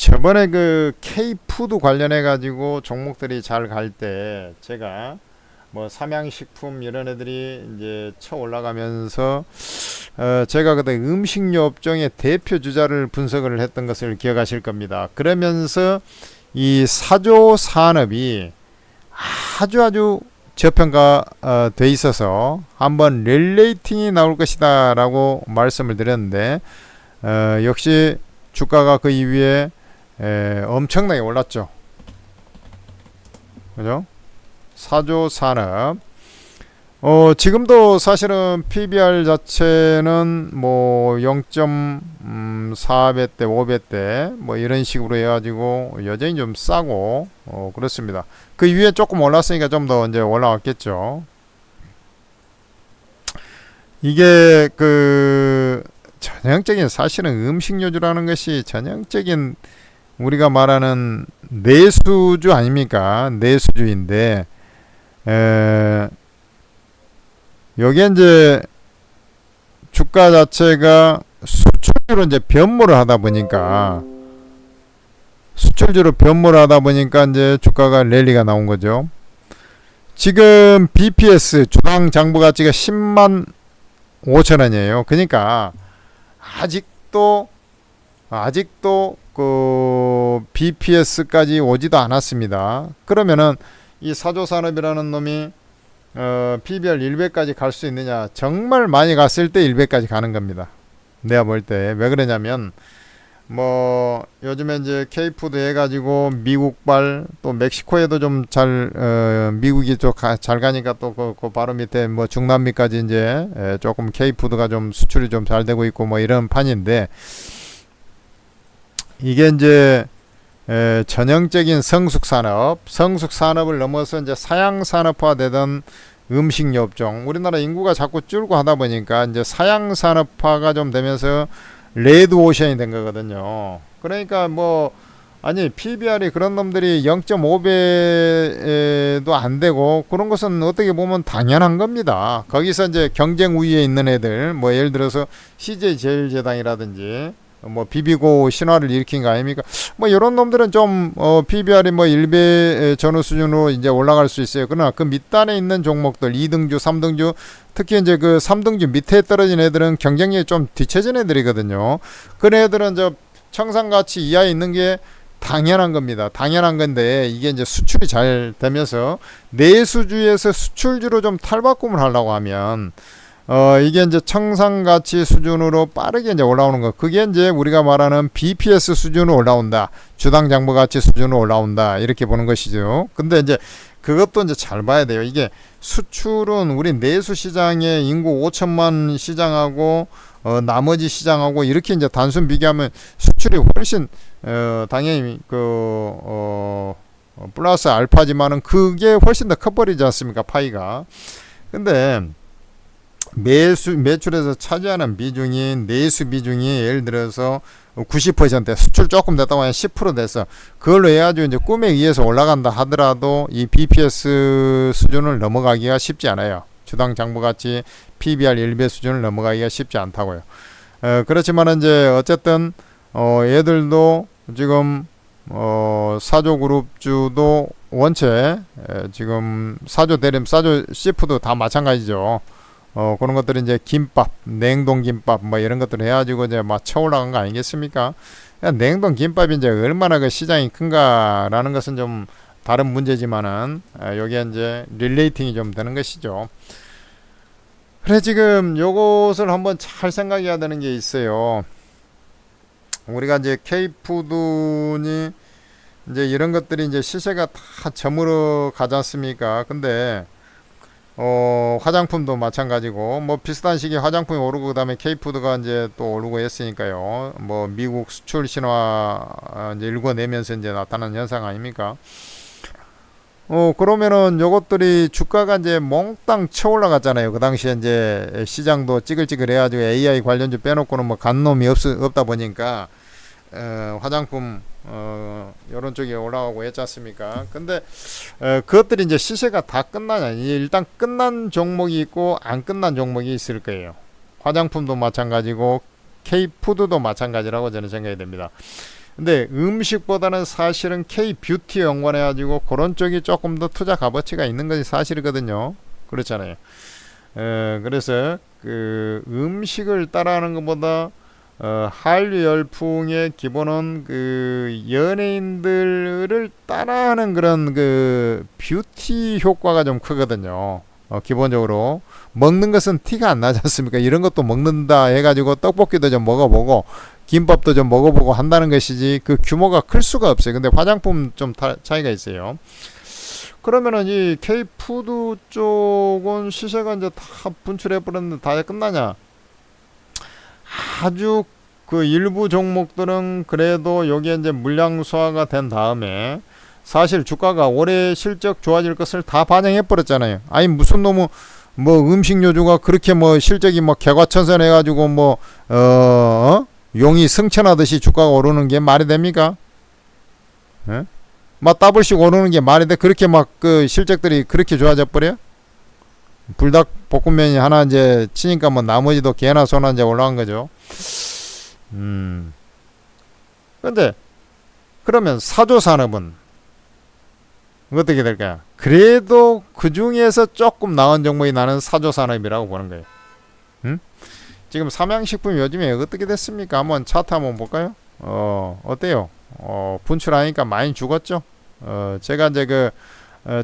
저번에 그 K푸드 관련해 가지고 종목들이 잘 갈 때 제가 뭐 삼양식품 이런 애들이 이제 쳐 올라가면서 제가 그때 음식료 업종의 대표 주자를 분석을 했던 것을 기억하실 겁니다. 그러면서 이 사조 산업이 아주 저평가 돼 있어서 한번 렐레이팅이 나올 것이다 라고 말씀을 드렸는데 역시 주가가 그 이후에 엄청나게 올랐죠. 그죠? 사조 산업. 지금도 사실은 PBR 자체는 뭐 0.4배대, 5배대 뭐 이런 식으로 해가지고 여전히 좀 싸고 그렇습니다. 그 위에 조금 올랐으니까 좀 더 이제 올라왔겠죠. 이게 그 전형적인 사실은 음식료주라는 것이 전형적인 우리가 말하는 내수주 아닙니까? 내수주인데 여기에 이제 주가 자체가 수출주로 이제 변모를 하다 보니까 이제 주가가 랠리가 나온 거죠. 지금 BPS 주당 장부 가치가 10만 5천원이에요. 그러니까 아직도 그 BPS까지 오지도 않았습니다. 그러면은 이 사조산업이라는 놈이 PBR 1배까지 갈 수 있느냐? 정말 많이 갔을 때 1배까지 가는 겁니다. 내가 볼 때. 왜 그러냐면 뭐 요즘에 이제 K푸드 해가지고 미국발 또 멕시코에도 좀 잘 미국이 좀 잘 가니까 또 그 바로 밑에 뭐 중남미까지 이제 조금 K푸드가 좀 수출이 좀 잘 되고 있고 뭐 이런 판인데 이게 이제 전형적인 성숙산업을 넘어서 이제 사양산업화 되던 음식료 업종. 우리나라 인구가 자꾸 줄고 하다 보니까 이제 사양산업화가 좀 되면서 레드오션이 된 거거든요. 그러니까 뭐 아니 PBR이 그런 놈들이 0.5배도 안 되고 그런 것은 어떻게 보면 당연한 겁니다. 거기서 이제 경쟁 우위에 있는 애들 뭐 예를 들어서 CJ제일제당이라든지 뭐 비비고 신화를 일으킨 거 아닙니까? 뭐 이런 놈들은 좀 PBR이 뭐 1배 전후 수준으로 이제 올라갈 수 있어요. 그러나 그 밑단에 있는 종목들 2등주, 3등주 특히 이제 그 3등주 밑에 떨어진 애들은 경쟁력이 좀 뒤처진 애들이거든요. 그런 애들은 저 청산가치 이하에 있는 게 당연한 겁니다. 당연한 건데 이게 이제 수출이 잘 되면서 내수주에서 수출주로 좀 탈바꿈을 하려고 하면 이게 이제 청산가치 수준으로 빠르게 이제 올라오는 거. 그게 이제 우리가 말하는 BPS 수준으로 올라온다. 주당 장부 가치 수준으로 올라온다. 이렇게 보는 것이죠. 근데 이제 그것도 이제 잘 봐야 돼요. 이게 수출은 우리 내수 시장의 인구 5천만 시장하고 나머지 시장하고 이렇게 이제 단순 비교하면 수출이 훨씬 당연히 플러스 알파지만은 그게 훨씬 더 커버리지 않습니까? 파이가. 근데 매출에서 차지하는 비중이 내수 비중이 예를 들어서 90% 수출 조금 됐다고 하면 10% 됐어. 그걸로 해가지고 이제 꿈에 의해서 올라간다 하더라도 이 BPS 수준을 넘어가기가 쉽지 않아요. 주당 장부가치 PBR 1배 수준을 넘어가기가 쉽지 않다고요. 그렇지만 이제 어쨌든 얘들도 지금 사조그룹주도 원체 지금 사조 대림, 사조 시푸드 다 마찬가지죠. 그런 것들이 이제 김밥, 냉동 김밥 뭐 이런 것들 해가지고 이제 막 쳐올라간 거 아니겠습니까? 냉동 김밥이 이제 얼마나 그 시장이 큰가라는 것은 좀 다른 문제지만은 여기에 이제 릴레이팅이 좀 되는 것이죠. 그래 지금 요것을 한번 잘 생각해야 되는 게 있어요. 우리가 이제 K푸드니 이제 이런 것들이 이제 시세가 다 저물어 가지 않습니까? 근데 화장품도 마찬가지고 뭐 비슷한 시기에 화장품이 오르고 그다음에 K푸드가 이제 또 오르고 했으니까요. 뭐 미국 수출 신화 이제 읽어내면서 이제 나타나는 현상 아닙니까? 그러면은 요것들이 주가가 이제 몽땅 쳐 올라갔잖아요. 그 당시에 이제 시장도 찌글찌글 해가지고 AI 관련주 빼놓고는 뭐 간 놈이 없다 보니까 화장품 이런 쪽에 올라가고 했지 않습니까? 근데 그것들이 이제 시세가 다 끝나냐? 일단 끝난 종목이 있고 안 끝난 종목이 있을 거예요. 화장품도 마찬가지고 K푸드도 마찬가지라고 저는 생각이 됩니다. 근데 음식보다는 사실은 K-뷰티 연관해가지고 그런 쪽이 조금 더 투자 값어치가 있는 것이 사실이거든요. 그렇잖아요. 그래서 그 음식을 따라하는 것보다 한류 열풍의 기본은 그 연예인들을 따라하는 그런 그 뷰티 효과가 좀 크거든요. 기본적으로 먹는 것은 티가 안 나지 않습니까? 이런 것도 먹는다 해가지고 떡볶이도 좀 먹어보고 김밥도 좀 먹어보고 한다는 것이지 그 규모가 클 수가 없어요. 근데 화장품 좀 차이가 있어요. 그러면은 이 K푸드 쪽은 시세가 이제 다 분출해 버렸는데 다 끝나냐? 아주 그 일부 종목들은 그래도 여기에 이제 물량 소화가 된 다음에 사실 주가가 올해 실적 좋아질 것을 다 반영해 버렸잖아요. 아니 무슨 놈의 뭐 음식료주가 그렇게 뭐 실적이 뭐 개과천선 해가지고 뭐 용이 승천하듯이 주가가 오르는 게 말이 됩니까? 예? 막 더블씩 오르는 게 말이 돼? 그렇게 막 그 실적들이 그렇게 좋아져 버려? 불닭 볶음면이 하나 이제 치니까 뭐 나머지도 개나 소나 이제 올라간 거죠. 근데 그러면 사조 산업은 어떻게 될까요? 그래도 그 중에서 조금 나은 종목이 나는 사조 산업이라고 보는 거예요. 지금 삼양식품 요즘에 어떻게 됐습니까? 한번 차트 한번 볼까요? 어때요? 분출하니까 많이 죽었죠? 제가 이제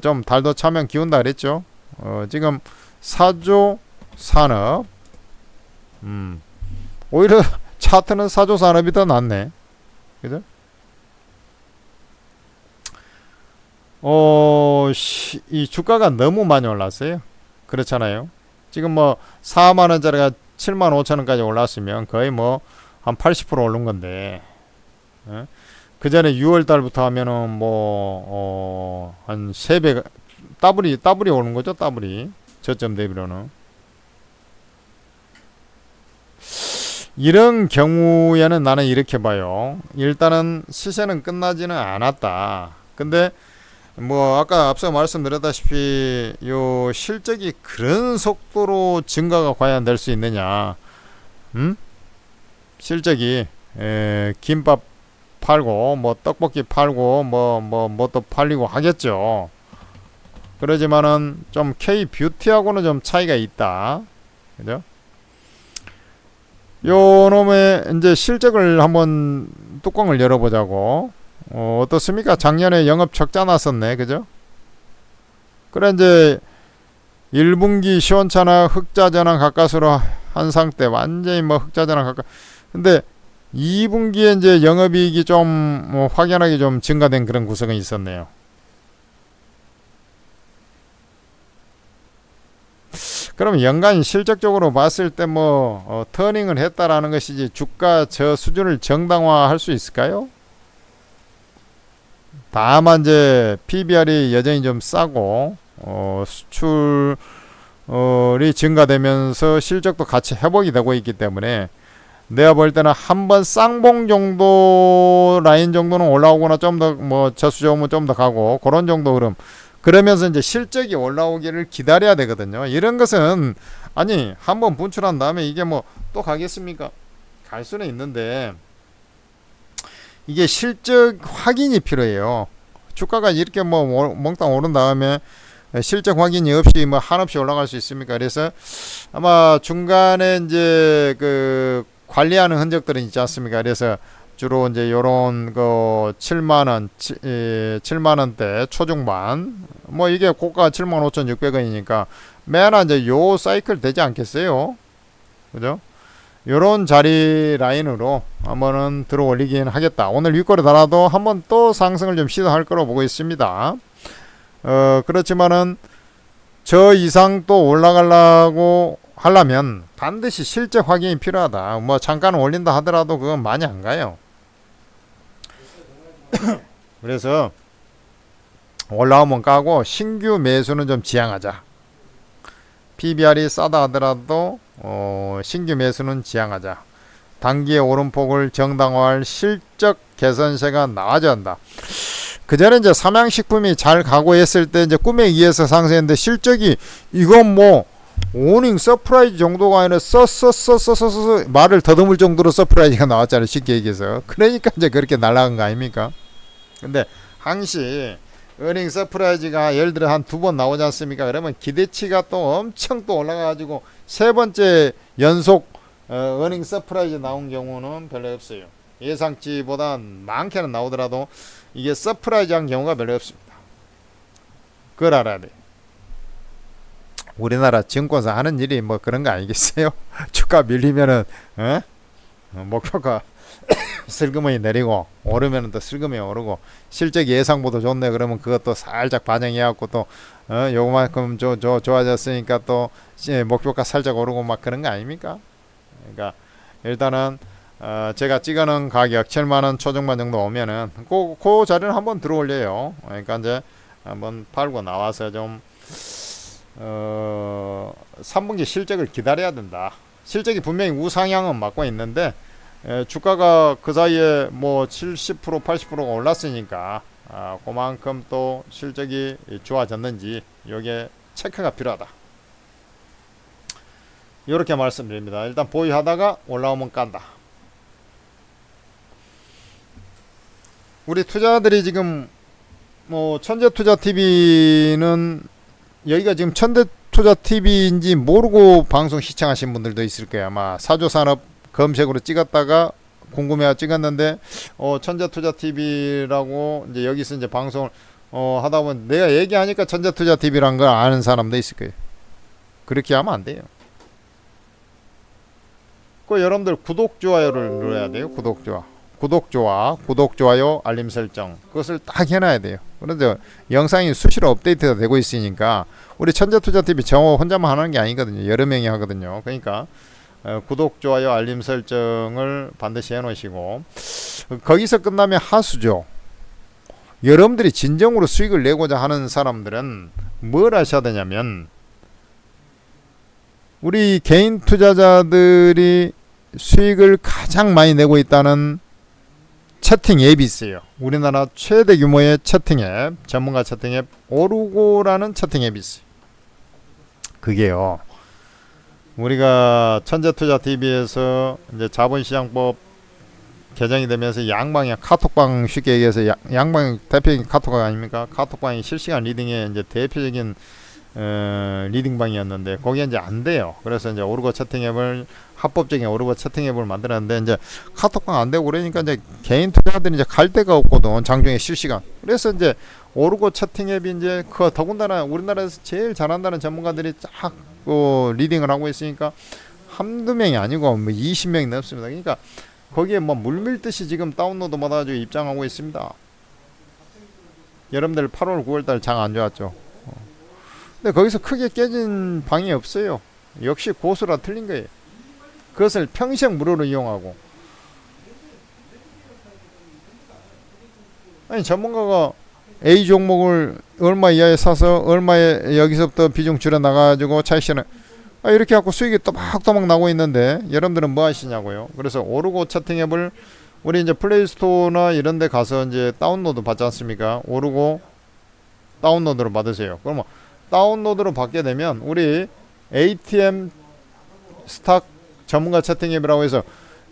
좀 달도 차면 기운다 그랬죠? 지금 사조 산업, 오히려 차트는 사조 산업이 더 낫네. 그죠? 이 주가가 너무 많이 올랐어요. 그렇잖아요. 지금 뭐 4만원짜리가 7만 5천원까지 올랐으면 거의 뭐 한 80% 오른 건데, 그 전에 6월 달부터 하면은 뭐, 한 3배, 더블이 오는 거죠, 더블이. 저점 대비로는. 이런 경우에는 나는 이렇게 봐요. 일단은 시세는 끝나지는 않았다. 근데 뭐 아까 앞서 말씀드렸다시피 요 실적이 그런 속도로 증가가 과연 될 수 있느냐? 실적이 김밥 팔고 뭐 떡볶이 팔고 뭐 또 팔리고 하겠죠. 그러지만은 좀 K 뷰티하고는 좀 차이가 있다. 그죠? 요 놈의 이제 실적을 한번 뚜껑을 열어보자고. 어떻습니까? 작년에 영업 적자 났었네. 그죠? 그래 이제 1분기 시원찮아 흑자전환 가까스로 한 상태 완전히 뭐 흑자전환 가까. 근데 2분기에 이제 영업이익이 좀 확연하게 좀 증가된 그런 구성이 있었네요. 그럼 연간 실적적으로 봤을 때 뭐 터닝을 했다라는 것이지 주가 저 수준을 정당화할 수 있을까요? 다만 이제 PBR이 여전히 좀 싸고 수출이 증가되면서 실적도 같이 회복이 되고 있기 때문에 내가 볼 때는 한번 쌍봉 정도 라인 정도는 올라오거나 좀 더 뭐 저수 좋으면 좀 더 가고 그런 정도 흐름. 그러면서 이제 실적이 올라오기를 기다려야 되거든요. 이런 것은 아니 한번 분출한 다음에 이게 뭐 또 가겠습니까? 갈 수는 있는데 이게 실적 확인이 필요해요. 주가가 이렇게 뭐 몽땅 오른 다음에 실적 확인이 없이 뭐 한없이 올라갈 수 있습니까? 그래서 아마 중간에 이제 그 관리하는 흔적들은 있지 않습니까? 그래서 주로 이제 요런 거 7만원, 7만원대 초중반 뭐 이게 고가 75,600원이니까 매나 이제 요 사이클 되지 않겠어요? 그죠? 요런 자리 라인으로 한번은 들어 올리긴 하겠다. 오늘 윗꼬리 달아도 한번 또 상승을 좀 시도할 거로 보고 있습니다. 그렇지만은 저 이상 또 올라가려고 하려면 반드시 실적 확인이 필요하다. 뭐 잠깐 올린다 하더라도 그건 많이 안 가요. 그래서 올라오면 까고 신규 매수는 좀 지양하자. PBR이 싸다 하더라도 신규 매수는 지양하자. 단기의 오름폭을 정당화할 실적 개선세가 나와줘야 한다. 그 전에 이제 삼양식품이 잘 가고 했을 때 이제 꿈에 의해서 상승했는데 실적이 이건 뭐 오닝 서프라이즈 정도가 아니라 말을 더듬을 정도로 서프라이즈가 나왔잖아요. 쉽게 얘기해서. 그러니까 이제 그렇게 날아간 거 아닙니까? 근데 항시 어닝 서프라이즈가 예를 들어 한 2번 나오지 않습니까? 그러면 기대치가 또 엄청 또 올라가가지고 세 번째 연속 어닝 서프라이즈 나온 경우는 별로 없어요. 예상치보다 많게는 나오더라도 이게 서프라이즈한 경우가 별로 없습니다. 그걸 알아야 돼. 우리나라 증권사 하는 일이 뭐 그런 거 아니겠어요? 주가 밀리면은 목표가 슬그머니 내리고 오르면은 또 슬그머니 오르고 실적 예상보다 좋네 그러면 그것도 살짝 반영해갖고 또 요만큼 좋아졌으니까 또 목표가 살짝 오르고 막 그런 거 아닙니까? 그러니까 일단은 제가 찍어놓은 가격 7만원 초중반 정도 오면은 그 자리는 한번 들어올려요. 그러니까 이제 한번 팔고 나와서 좀 3분기 실적을 기다려야 된다. 실적이 분명히 우상향은 맞고 있는데 주가가 그 사이에 뭐 70% 80%가 올랐으니까 그만큼 또 실적이 좋아졌는지 요게 체크가 필요하다. 이렇게 말씀드립니다. 일단 보유하다가 올라오면 깐다. 우리 투자들이 지금 뭐 천재투자TV는 여기가 지금 천재투자TV인지 모르고 방송 시청하신 분들도 있을 거예요. 아마 사조산업 검색으로 찍었다가 궁금해서 찍었는데 천재투자TV라고 이제 여기서 이제 방송을 하다 보면 내가 얘기하니까 천재투자TV란 걸 아는 사람도 있을 거예요. 그렇게 하면 안 돼요. 그 여러분들 구독 좋아요를 눌러야 돼요. 구독 좋아요 알림 설정 그것을 딱 해놔야 돼요. 그런데 영상이 수시로 업데이트가 되고 있으니까 우리 천재투자TV 저 혼자만 하는 게 아니거든요. 여러 명이 하거든요. 그러니까 구독 좋아요 알림 설정을 반드시 해놓으시고 거기서 끝나면 하수죠. 여러분들이 진정으로 수익을 내고자 하는 사람들은 뭘 하셔야 되냐면 우리 개인 투자자들이 수익을 가장 많이 내고 있다는 채팅 앱이 있어요. 우리나라 최대 규모의 채팅 앱, 전문가 채팅 앱 오르고라는 채팅 앱이 있어요. 그게요. 우리가 천재투자TV에서 이제 자본시장법 개정이 되면서 양방향 카톡방 쉽게 얘기해서 양방 대표적인 카톡 아닙니까? 카톡방이 실시간 리딩의 이제 대표적인 리딩방이었는데 거기에 이제 안 돼요. 그래서 이제 오르고 채팅 앱을 합법적인 오르고 채팅 앱을 만들었는데 이제 카톡방 안 되고 그러니까 이제 개인 투자자들이 이제 갈 데가 없거든. 장중에 실시간. 그래서 이제 오르고 채팅 앱이 이제 그 더군다나 우리나라에서 제일 잘한다는 전문가들이 쫙 리딩을 하고 있으니까 한두 명이 아니고 뭐 20명이 넘습니다. 그러니까 거기에 뭐 물밀듯이 지금 다운로드 받아가지고 입장하고 있습니다. 여러분들 8월 9월달 장 안 좋았죠. 근데 거기서 크게 깨진 방이 없어요. 역시 고수라 틀린 거예요. 그것을 평생 무료로 이용하고 아니 전문가가 A 종목을 얼마 이하에 사서 얼마에 여기서부터 비중 줄여 나가지고 차익실은 이렇게 갖고 수익이 또박또박 나고 있는데 여러분들은 뭐 하시냐고요. 그래서 오르고 채팅 앱을 우리 이제 플레이스토어나 이런 데 가서 이제 다운로드 받지 않습니까? 오르고 다운로드로 받으세요. 그러면 다운로드로 받게 되면 우리 ATM 스탁 전문가 채팅 앱이라고 해서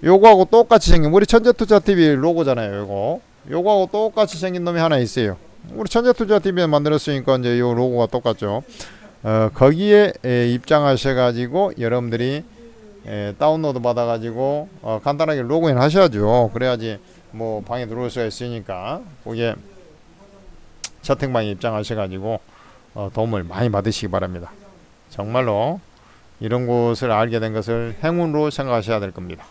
요거하고 똑같이 생긴 우리 천재투자TV 로고잖아요. 요거하고 똑같이 생긴 놈이 하나 있어요. 우리 천재투자TV에 만들었으니까 이제 요 로고가 똑같죠. 거기에 입장하셔가지고 여러분들이 다운로드 받아가지고 간단하게 로그인 하셔야죠. 그래야지 뭐 방에 들어올 수가 있으니까 거기에 채팅방에 입장하셔가지고 도움을 많이 받으시기 바랍니다. 정말로 이런 곳을 알게 된 것을 행운으로 생각하셔야 될 겁니다.